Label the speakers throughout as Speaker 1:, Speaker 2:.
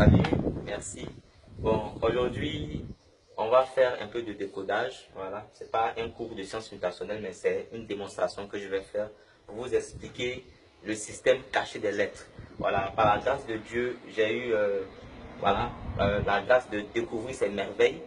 Speaker 1: Salut, merci. Bon, aujourd'hui, on va faire un peu de décodage. Voilà, c'est pas un cours de sciences mutationnelles, mais c'est une démonstration que je vais faire pour vous expliquer le système caché des lettres. Voilà, par la grâce de Dieu, j'ai eu la grâce de découvrir ces merveilles,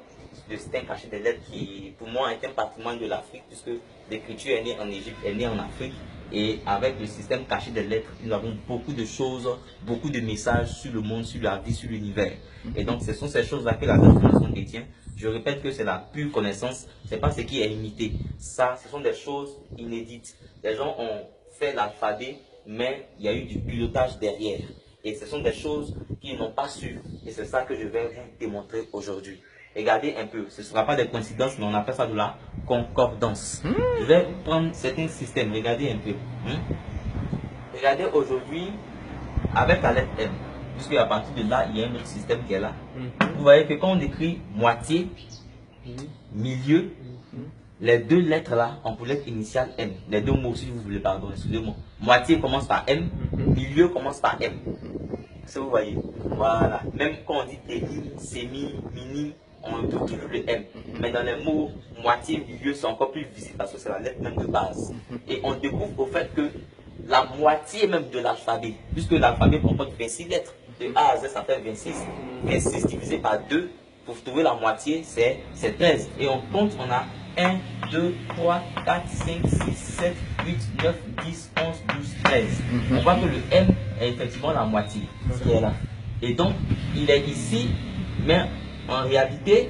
Speaker 1: le système caché des lettres qui, pour moi, est un patrimoine de l'Afrique, puisque l'écriture est née en Égypte, est née en Afrique. Et avec le système caché des lettres, nous avons beaucoup de choses, beaucoup de messages sur le monde, sur la vie, sur l'univers. Et donc, ce sont ces choses-là que la Fondation détient. Je répète que c'est la pure connaissance, c'est pas ce qui est imité. Ça, ce sont des choses inédites. Les gens ont fait l'alphabet, mais il y a eu du pilotage derrière. Et ce sont des choses qu'ils n'ont pas su. Et c'est ça que je vais vous démontrer aujourd'hui. Regardez un peu, ce ne sera pas des coïncidences, mais on appelle ça de la concordance. Je vais prendre certains systèmes, regardez un peu. Regardez aujourd'hui, avec la lettre M, puisque à partir de là, il y a un autre système qui est là. Vous voyez que quand on écrit moitié, milieu, les deux lettres là, on pour lettre initiale M. Les deux mots, si vous voulez, pardon, excusez-moi. Moitié commence par M, milieu commence par M. Si vous voyez, voilà. Même quand on dit demi, sémi, mini, on trouve toujours le M. Mais dans les mots moitié, milieu, c'est encore plus visible parce que c'est la lettre même de base. Et on découvre au fait que la moitié même de l'alphabet, puisque l'alphabet comporte 26 lettres, de A à Z ça fait 26. 26 divisé par 2, pour trouver la moitié, c'est 13. Et on compte, on a 1, 2, 3, 4, 5, 6, 7, 8, 9, 10, 11, 12, 13. On voit que le M est effectivement la moitié, qui est là. Et donc, il est ici, mais en réalité,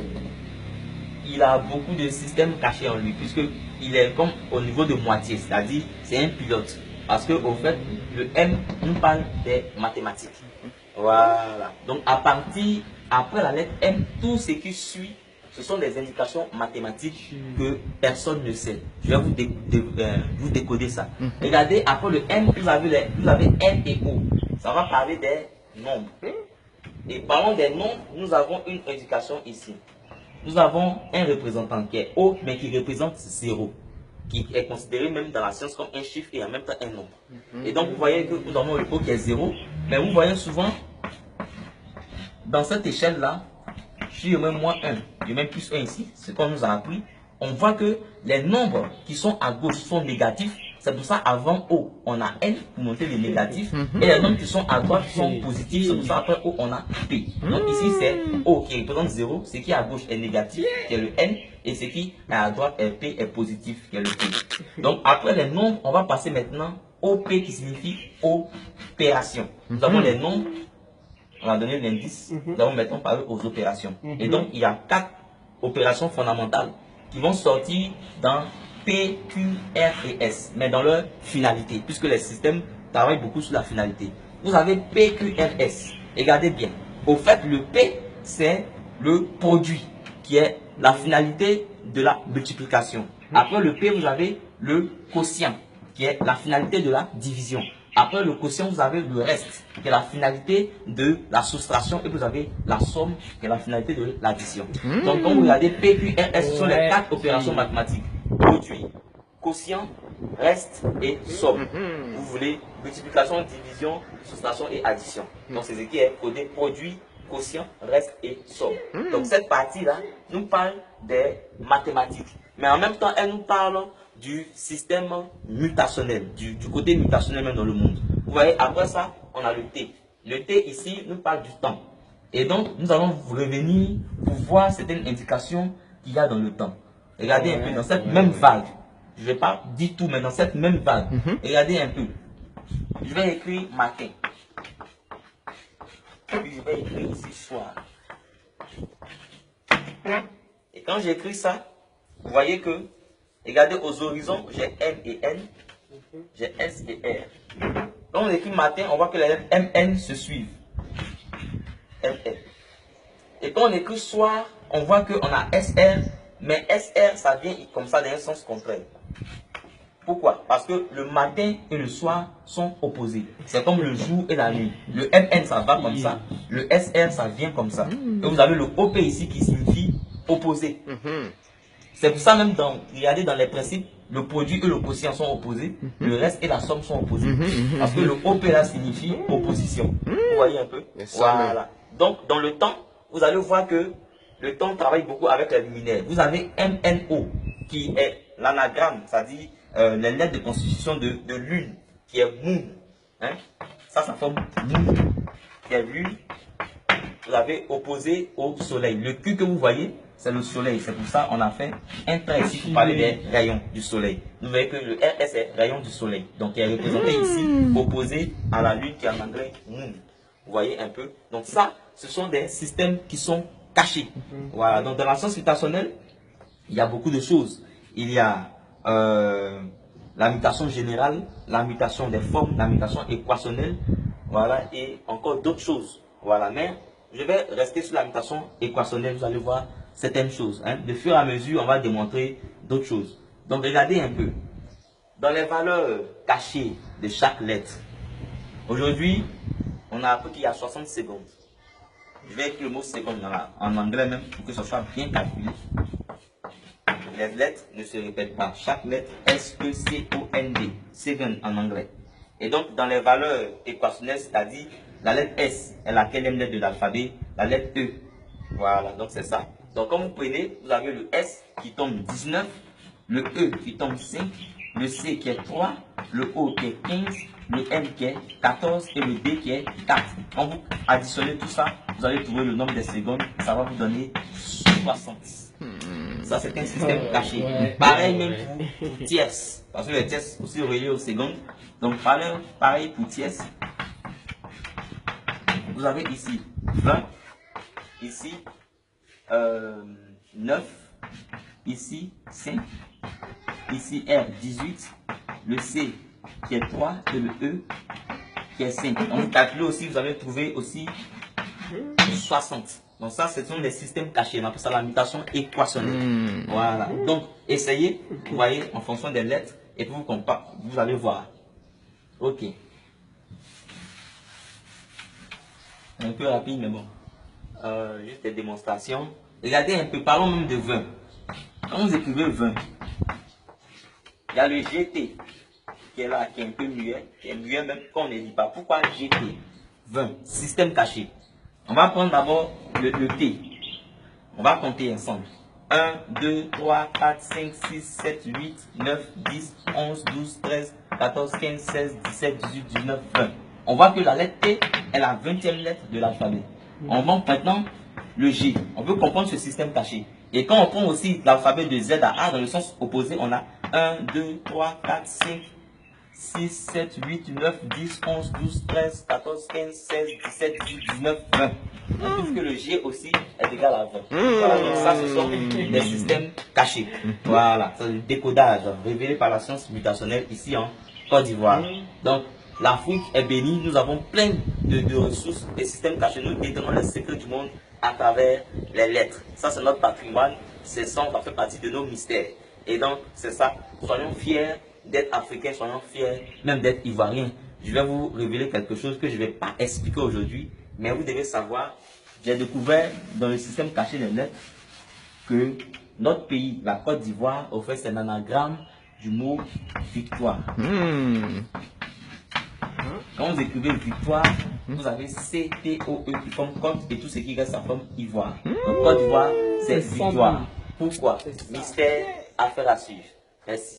Speaker 1: il a beaucoup de systèmes cachés en lui, puisqu'il est comme au niveau de moitié, c'est-à-dire c'est un pilote. Parce que au fait, le M nous parle des mathématiques. Voilà. Donc après la lettre M, tout ce qui suit, ce sont des indications mathématiques que personne ne sait. Je vais vous décoder ça. Regardez, après le M, vous avez N et O. Ça va parler des nombres. Et parlant des nombres, nous avons une indication ici. Nous avons un représentant qui est O, mais qui représente 0. Qui est considéré même dans la science comme un chiffre et en même temps un nombre. Et donc vous voyez que nous avons le O qui est 0, mais vous voyez souvent, dans cette échelle-là, si je mets moins 1, je mets plus 1 ici, ce qu'on nous a appris, on voit que les nombres qui sont à gauche sont négatifs. C'est pour ça avant O, on a N pour montrer les négatifs. Et les nombres qui sont à droite sont positifs. C'est pour ça après O, on a P. Donc ici, c'est O qui représente 0. Ce qui est à gauche est négatif, qui est le N. Et ce qui est à droite est P est positif, qui est le P. Donc après les nombres, on va passer maintenant au P qui signifie opération. Nous avons les nombres. On a donné l'indice. Nous allons maintenant parler aux opérations. Et donc, il y a 4 opérations fondamentales qui vont sortir dans P, Q, R et S, mais dans leur finalité, puisque les systèmes travaillent beaucoup sur la finalité. Vous avez P, Q, R, S. Regardez bien. Au fait, le P, c'est le produit, qui est la finalité de la multiplication. Après le P, vous avez le quotient, qui est la finalité de la division. Après le quotient, vous avez le reste, qui est la finalité de la soustraction, et vous avez la somme, qui est la finalité de l'addition. Donc, quand vous regardez P, Q, R, S, ce sont les 4 opérations mathématiques. Produit, quotient, reste et somme. Vous voulez multiplication, division, soustraction et addition. Donc, c'est ce qui est codé produit, quotient, reste et somme. Donc, cette partie-là nous parle des mathématiques. Mais en même temps, elle nous parle du système mutationnel, du côté mutationnel même dans le monde. Vous voyez, après ça, on a le T. Le T ici nous parle du temps. Et donc, nous allons revenir pour voir certaines indications qu'il y a dans le temps. Regardez un peu dans cette même vague. Je ne vais pas dire tout, mais dans cette même vague. Regardez un peu. Je vais écrire matin. Puis je vais écrire ici soir. Et quand j'écris ça, vous voyez que, regardez aux horizons, j'ai M et N, j'ai S et R. Quand on écrit matin, on voit que les lettres MN se suivent. MN. Et quand on écrit soir, on voit qu'on a SR, mais SR, ça vient comme ça dans un sens contraire. Pourquoi? Parce que le matin et le soir sont opposés. C'est comme le jour et la nuit. Le MN, ça va comme ça. Le SR, ça vient comme ça. Et vous avez le OP ici qui signifie opposé. C'est pour ça même, regardez dans les principes, le produit et le quotient sont opposés. Le reste et la somme sont opposés. Parce que le OP là signifie opposition. Vous voyez un peu? Voilà. Donc, dans le temps, vous allez voir que le temps travaille beaucoup avec les luminaires. Vous avez MNO, qui est l'anagramme, c'est-à-dire les lettres de constitution de lune, qui est moon. Hein? Ça forme moon, qui est lune. Vous avez opposé au soleil. Le Q que vous voyez, c'est le soleil. C'est pour ça qu'on a fait un trait ici pour parler des rayons du soleil. Vous voyez que le RS est rayon du soleil. Donc, il est représenté ici, opposé à la lune qui est en anglais moon. Vous voyez un peu. Donc, ça, ce sont des systèmes qui sont cachés. Voilà. Donc, dans la science mutationnelle, il y a beaucoup de choses. Il y a la mutation générale, la mutation des formes, la mutation équationnelle, voilà, et encore d'autres choses. Voilà, mais je vais rester sur la mutation équationnelle, vous allez voir certaines choses. Hein. De fur et à mesure, on va démontrer d'autres choses. Donc, regardez un peu. Dans les valeurs cachées de chaque lettre, aujourd'hui, on a appris qu'il y a 60 secondes. Je vais écrire le mot seconde en anglais même pour que ce soit bien calculé. Les lettres ne se répètent pas. Chaque lettre, S-E-C-O-N-D, second en anglais. Et donc, dans les valeurs équationnelles, c'est-à-dire, la lettre S est la quatrième lettre de l'alphabet, la lettre E. Voilà, donc c'est ça. Donc, comme vous prenez, vous avez le S qui tombe 19, le E qui tombe 5, le C qui est 3, le O qui est 15, le M qui est 14 et le D qui est 4. Quand vous additionnez tout ça, vous allez trouver le nombre des secondes, ça va vous donner 60. Ça, c'est un système caché. Pareil même pour tierces. Parce que les tierces aussi reliées aux secondes. Donc, pareil pour tierces. Vous avez ici 20, ici 9, ici 5, ici R 18, le C qui est 3 et le E qui est 5. Donc, vous calculez aussi, vous allez trouver aussi 60. Donc ça, ce sont des systèmes cachés. On appelle ça la mutation équationnelle. Voilà. Donc, essayez, vous voyez, en fonction des lettres, et puis vous allez voir. Ok. Un peu rapide, mais bon. Juste des démonstrations. Regardez un peu, parlons même de 20. Quand vous écrivez 20, il y a le GT qui est là, qui est un peu muet, qui est muet même quand on ne dit pas. Pourquoi GT? 20, système caché. On va prendre d'abord le T. On va compter ensemble. 1, 2, 3, 4, 5, 6, 7, 8, 9, 10, 11, 12, 13, 14, 15, 16, 17, 18, 19, 20. On voit que la lettre T est la 20e lettre de l'alphabet. On monte maintenant le G. On peut comprendre ce système caché. Et quand on prend aussi l'alphabet de Z à A dans le sens opposé, on a 1, 2, 3, 4, 5, 6, 7, 8, 9, 10, 11, 12, 13, 14, 15, 16, 17, 18, 19, 20. On trouve que le G aussi est égal à 20. Voilà, donc ça, ce sont des systèmes cachés. Voilà, c'est le décodage révélé par la science mutationnelle ici en Côte d'Ivoire. Donc, l'Afrique est bénie, nous avons plein de ressources, des systèmes cachés. Nous détenons les secrets du monde à travers les lettres. Ça, c'est notre patrimoine. Ça fait partie de nos mystères. Et donc, c'est ça. Soyons fiers d'être africains, soyons fiers même d'être ivoiriens. Je vais vous révéler quelque chose que je ne vais pas expliquer aujourd'hui, mais vous devez savoir, j'ai découvert dans le système caché des lettres que notre pays, la Côte d'Ivoire, au fait, c'est un anagramme du mot victoire. Quand vous écrivez victoire, vous avez C-T-O-E qui forme Côte et tout ce qui reste, ça forme Ivoire. Donc Côte d'Ivoire, c'est victoire. Pourquoi? Mystère, affaire à suivre. Merci.